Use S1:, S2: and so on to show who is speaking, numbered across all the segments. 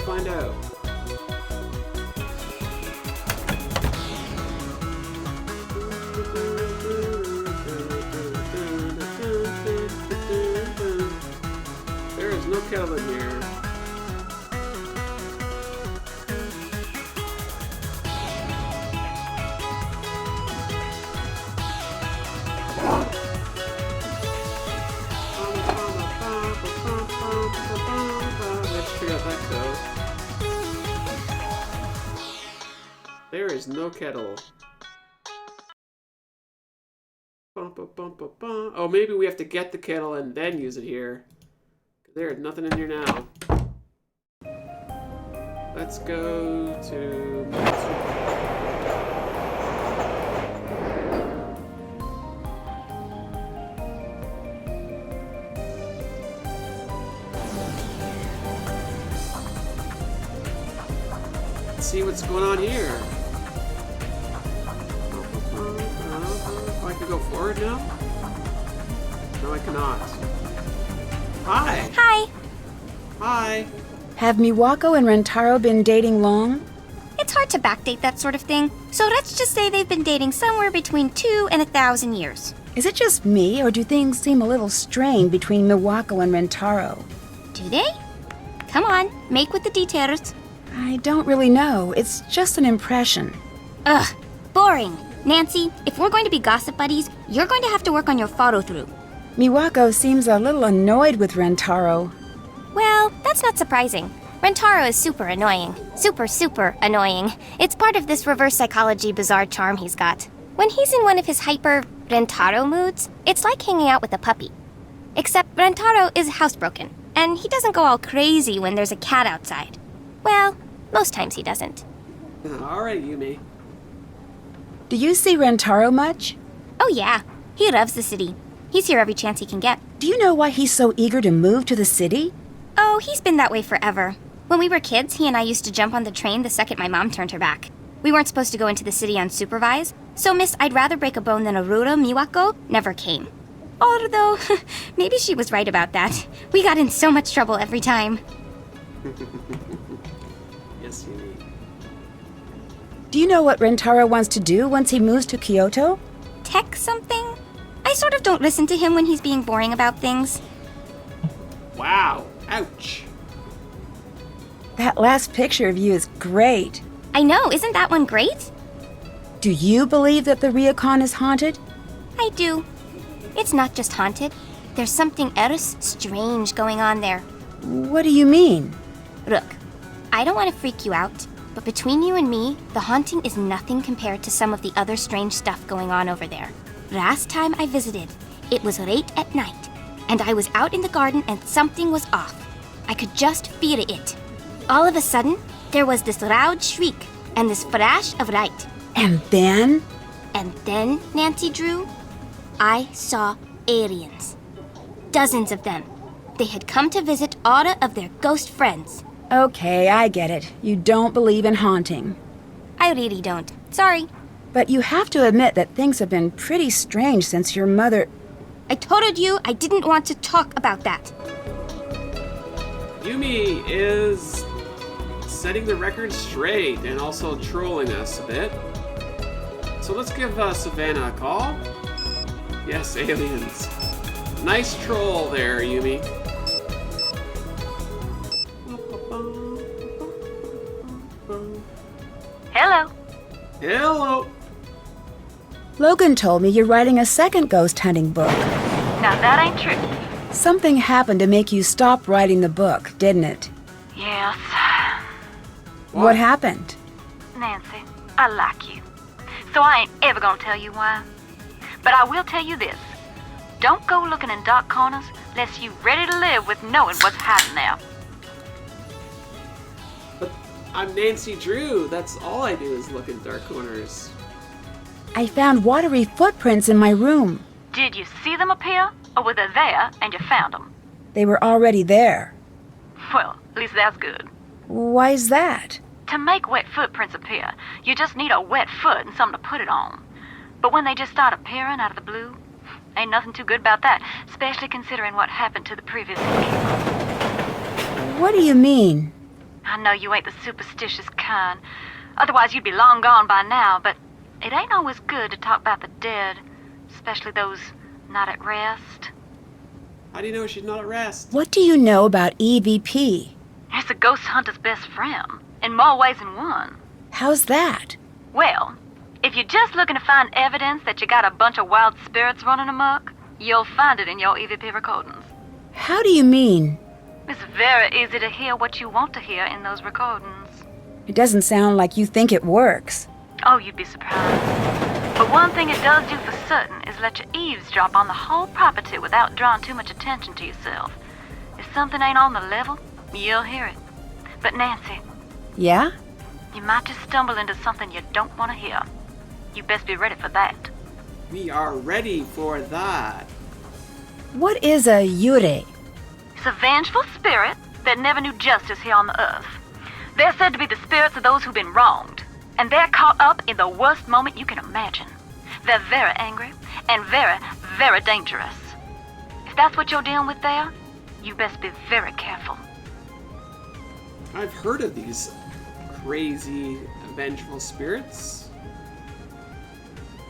S1: find out. There is no kettle in here. There is no kettle. Oh, maybe we have to get the kettle and then use it here. There is nothing in here now. Let's go to... Let's see what's going on here. Oh, I can go forward now? No, I cannot. Hi!
S2: Hi!
S1: Hi!
S3: Have Miwako and Rentaro been dating long?
S2: It's hard to backdate that sort of thing, so let's just say they've been dating somewhere between 2 and 1,000 years.
S3: Is it just me, or do things seem a little strained between Miwako and Rentaro?
S2: Do they? Come on, make with the details.
S3: I don't really know. It's just an impression.
S2: Ugh, boring. Nancy, if we're going to be gossip buddies, you're going to have to work on your follow-through.
S3: Miwako seems a little annoyed with Rentaro.
S2: Well, that's not surprising. Rentaro is super annoying. Super annoying. It's part of this reverse psychology bizarre charm he's got. When he's in one of his hyper Rentaro moods, it's like hanging out with a puppy. Except Rentaro is housebroken, and he doesn't go all crazy when there's a cat outside. Well, most times he doesn't.
S1: Alright, Yumi.
S3: Do you see Rentaro much?
S2: Oh yeah, he loves the city. He's here every chance he can get.
S3: Do you know why he's so eager to move to the city?
S2: Oh, he's been that way forever. When we were kids, he and I used to jump on the train the second my mom turned her back. We weren't supposed to go into the city unsupervised, so Miss I'd rather break a bone than Arura Miwako never came. Although, maybe she was right about that. We got in so much trouble every time.
S1: Yes, Yumi.
S3: Do you know what Rentaro wants to do once he moves to Kyoto?
S2: Tech something? I sort of don't listen to him when he's being boring about things.
S1: Wow. Ouch.
S3: That last picture of you is great.
S2: I know, isn't that one great?
S3: Do you believe that the Ryokan is haunted?
S2: I do. It's not just haunted. There's something else strange going on there.
S3: What do you mean?
S2: Look, I don't want to freak you out, but between you and me, the haunting is nothing compared to some of the other strange stuff going on over there. Last time I visited, it was late at night, and I was out in the garden and something was off. I could just feel it. All of a sudden, there was this loud shriek and this flash of light.
S3: And then?
S2: And then, Nancy Drew, I saw aliens. Dozens of them. They had come to visit all of their ghost friends.
S3: Okay, I get it. You don't believe in haunting.
S2: I really don't. Sorry.
S3: But you have to admit that things have been pretty strange since your mother...
S2: I told you I didn't want to talk about that.
S1: Yumi is setting the record straight and also trolling us a bit. So let's give Savannah a call. Yes, aliens. Nice troll there, Yumi.
S4: Hello.
S1: Hello.
S3: Logan told me you're writing a second ghost hunting book.
S4: Now that ain't true.
S3: Something happened to make you stop writing the book, didn't it?
S4: Yes.
S3: What happened?
S4: Nancy, I like you. So I ain't ever gonna tell you why. But I will tell you this. Don't go looking in dark corners unless you ready to live with knowing what's hiding there.
S1: But I'm Nancy Drew. That's all I do is look in dark corners.
S3: I found watery footprints in my room.
S4: Did you see them appear? Or were they there and you found them?
S3: They were already there.
S4: Well, at least that's good.
S3: Why is that?
S4: To make wet footprints appear, you just need a wet foot and something to put it on. But when they just start appearing out of the blue, ain't nothing too good about that, especially considering what happened to the previous killer.
S3: What do you mean?
S4: I know you ain't the superstitious kind. Otherwise you'd be long gone by now, but it ain't always good to talk about the dead, especially those not at rest.
S1: How do you know she's not at rest?
S3: What do you know about EVP?
S4: It's a ghost hunter's best friend, in more ways than one.
S3: How's that?
S4: Well, if you're just looking to find evidence that you got a bunch of wild spirits running amok, you'll find it in your EVP recordings.
S3: How do you mean?
S4: It's very easy to hear what you want to hear in those recordings.
S3: It doesn't sound like you think it works.
S4: Oh, you'd be surprised. But one thing it does do for certain is let you eavesdrop on the whole property without drawing too much attention to yourself. If something ain't on the level, you'll hear it. But Nancy,
S3: Yeah?
S4: you might just stumble into something you don't want to hear. You best be ready for that.
S1: We are ready for that.
S3: What is a yure?
S4: It's a vengeful spirit that never knew justice here on the earth. They're said to be the spirits of those who've been wronged, and they're caught up in the worst moment you can imagine. They're very angry and very, very dangerous. If that's what you're dealing with there, you best be very careful.
S1: I've heard of these crazy, vengeful spirits.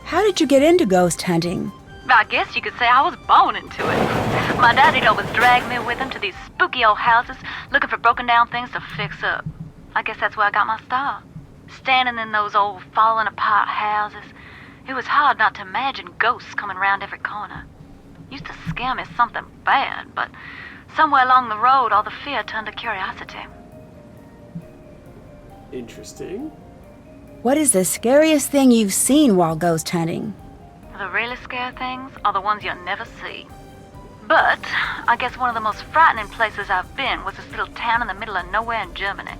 S3: How did you get into ghost hunting?
S4: I guess you could say I was born into it. My daddy'd always drag me with him to these spooky old houses looking for broken down things to fix up. I guess that's where I got my start. Standing in those old falling apart houses, it was hard not to imagine ghosts coming around every corner. Used to scare me something bad, but somewhere along the road all the fear turned to curiosity.
S1: Interesting.
S3: What is the scariest thing you've seen while ghost hunting?
S4: The really scary things are the ones you'll never see. But I guess one of the most frightening places I've been was this little town in the middle of nowhere in Germany.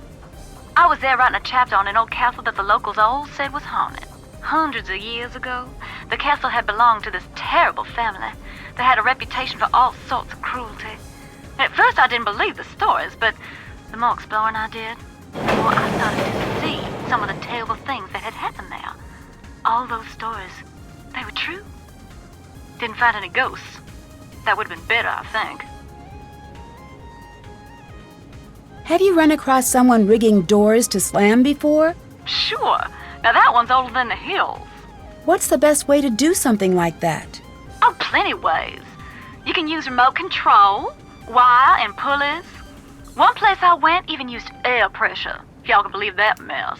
S4: I was there writing a chapter on an old castle that the locals all said was haunted. Hundreds of years ago, the castle had belonged to this terrible family that had a reputation for all sorts of cruelty. At first I didn't believe the stories, but the more exploring I did, the more I started to see some of the terrible things that had happened there. All those stories, they were true. Didn't find any ghosts. That would have been better, I think.
S3: Have you run across someone rigging doors to slam before?
S4: Sure. Now that one's older than the hills.
S3: What's the best way to do something like that?
S4: Oh, plenty ways. You can use remote control, wire, and pulleys. One place I went even used air pressure, if y'all can believe that mess.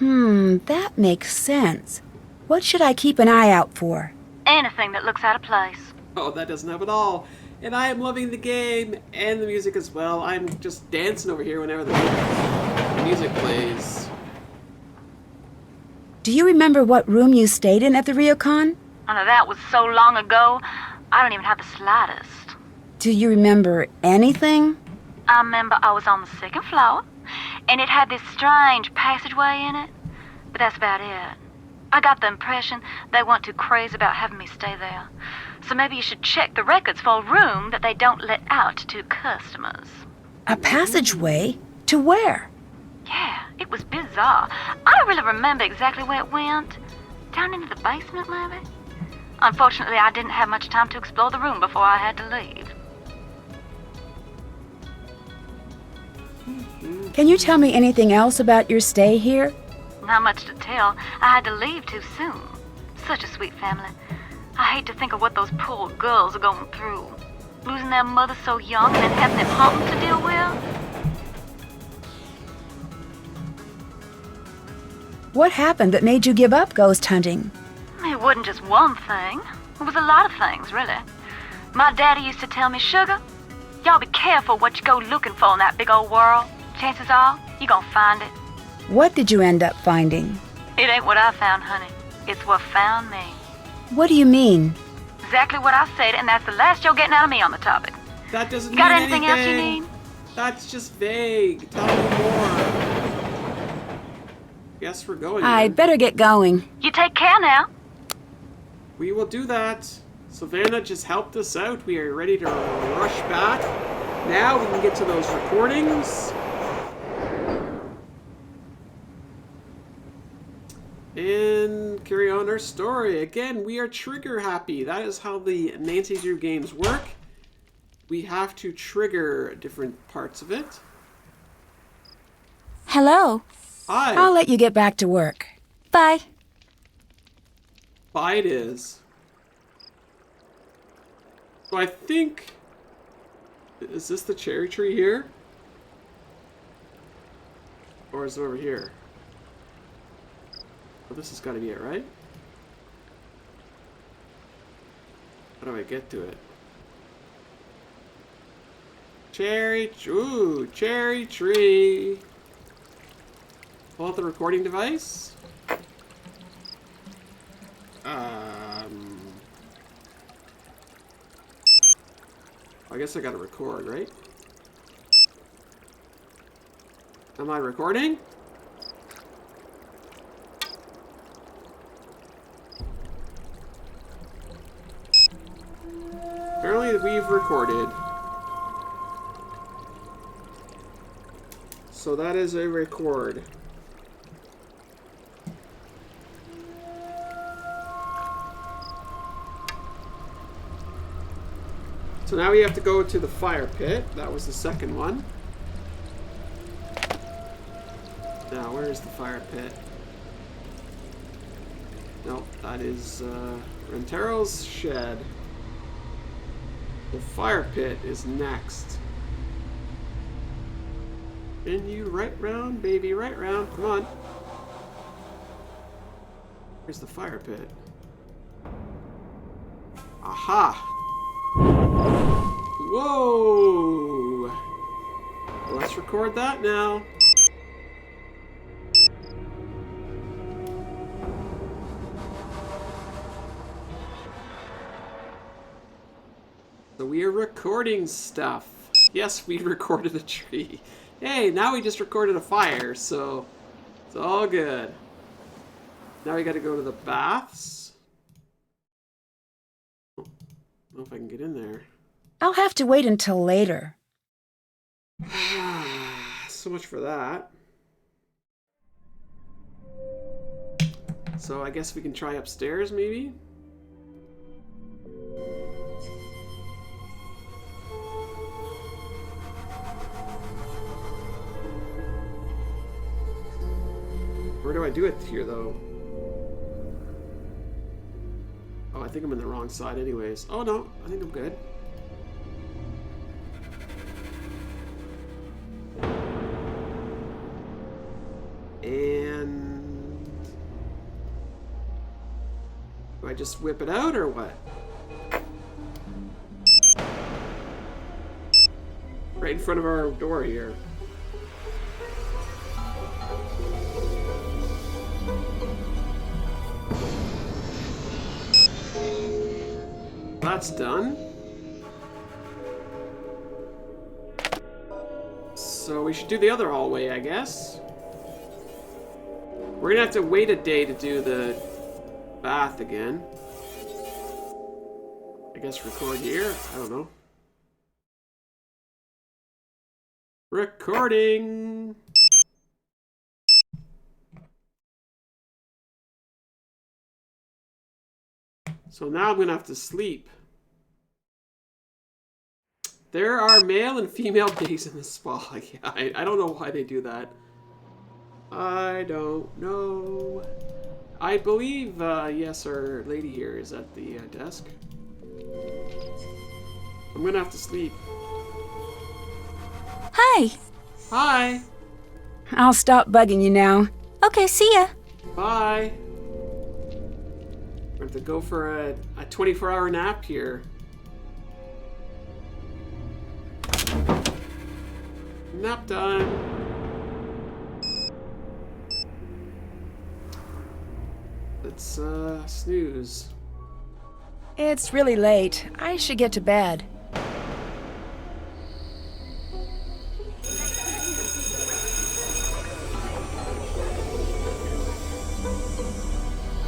S3: That makes sense. What should I keep an eye out for?
S4: Anything that looks out of place.
S1: Oh, that doesn't help at all. And I am loving the game and the music as well. I'm just dancing over here whenever the music plays.
S3: Do you remember what room you stayed in at the Ryokan?
S4: I know that was so long ago, I don't even have the slightest.
S3: Do you remember anything?
S4: I remember I was on the second floor, and it had this strange passageway in it, but that's about it. I got the impression they weren't too crazy about having me stay there. So maybe you should check the records for a room that they don't let out to customers.
S3: A passageway? To where?
S4: Yeah, it was bizarre. I don't really remember exactly where it went. Down into the basement, maybe? Unfortunately, I didn't have much time to explore the room before I had to leave.
S3: Can you tell me anything else about your stay here?
S4: Not much to tell. I had to leave too soon. Such a sweet family. I hate to think of what those poor girls are going through. Losing their mother so young and then having them hauntings to deal with.
S3: What happened that made you give up ghost hunting?
S4: It wasn't just one thing. It was a lot of things, really. My daddy used to tell me, Sugar, y'all be careful what you go looking for in that big old world. Chances are, you gonna find it.
S3: What did you end up finding?
S4: It ain't what I found, honey. It's what found me.
S3: What do you mean?
S4: Exactly what I said, and that's the last you're getting out of me on the topic.
S1: That doesn't
S4: Got
S1: mean
S4: anything else you need?
S1: That's just vague. Tell me more. Guess we're going.
S3: I'd
S1: then.
S3: better get going.
S4: You take care now.
S1: We will do that. Savannah just helped us out. We are ready to rush back. Now we can get to those recordings. And carry on our story. Again, we are trigger happy. That is how the Nancy Drew games work. We have to trigger different parts of it.
S3: Hello.
S1: Hi.
S3: I'll let you get back to work. Bye.
S1: Bye it is. So I think... Is this the cherry tree here? Or is it over here? Oh, this has got to be it, right? How do I get to it? Ooh, cherry tree. Pull out the recording device. I guess I gotta record, right? Am I recording? Apparently we've recorded. So that is a record. So now we have to go to the fire pit. That was the second one. Now, where's the fire pit? Nope, that is Rentero's shed. The fire pit is next. And you right round, baby, right round. Come on. Here's the fire pit. Aha! Whoa! Let's record that now. So we are recording stuff. Yes, we recorded a tree. Hey, now we just recorded a fire, so it's all good. Now we gotta go to the baths. I don't know if I can get in there.
S3: I'll have to wait until later.
S1: So much for that. So I guess we can try upstairs, maybe? Where do I do it here, though? Oh, I think I'm in the wrong side anyways. Oh, no. I think I'm good. And... do I just whip it out, or what? Right in front of our door here. That's done. So we should do the other hallway, I guess. We're gonna have to wait a day to do the bath again. I guess record here? I don't know. Recording! So now I'm gonna have to sleep. There are male and female days in the spa. Yeah, I don't know why they do that. I don't know. I believe, yes, our lady here is at the desk. I'm gonna have to sleep.
S3: Hi.
S1: Hi.
S3: I'll stop bugging you now.
S2: Okay, see ya.
S1: Bye. We have to go for a 24-hour nap here. Nap time. Let's snooze.
S3: It's really late. I should get to bed.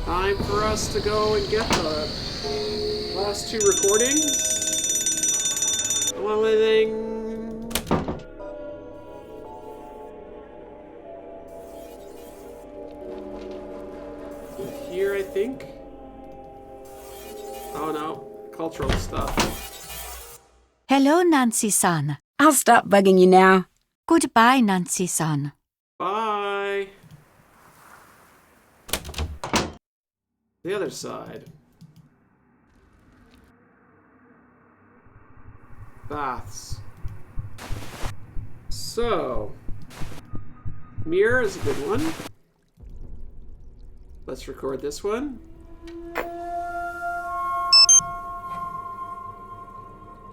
S1: Time for us to go and get the last two recordings. The only thing. Here, I think. Oh no, cultural stuff.
S5: Hello, Nancy-san.
S3: I'll stop bugging you now.
S5: Goodbye, Nancy-san.
S1: Bye. The other side. Baths. So, mirror is a good one. Let's record this one.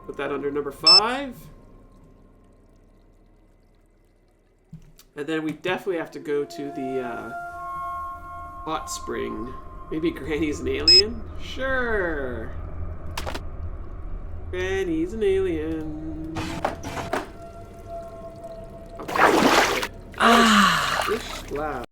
S1: Put that under number 5. And then we definitely have to go to the hot spring. Maybe Granny's an alien? Sure. Granny's an alien. Okay. This loud.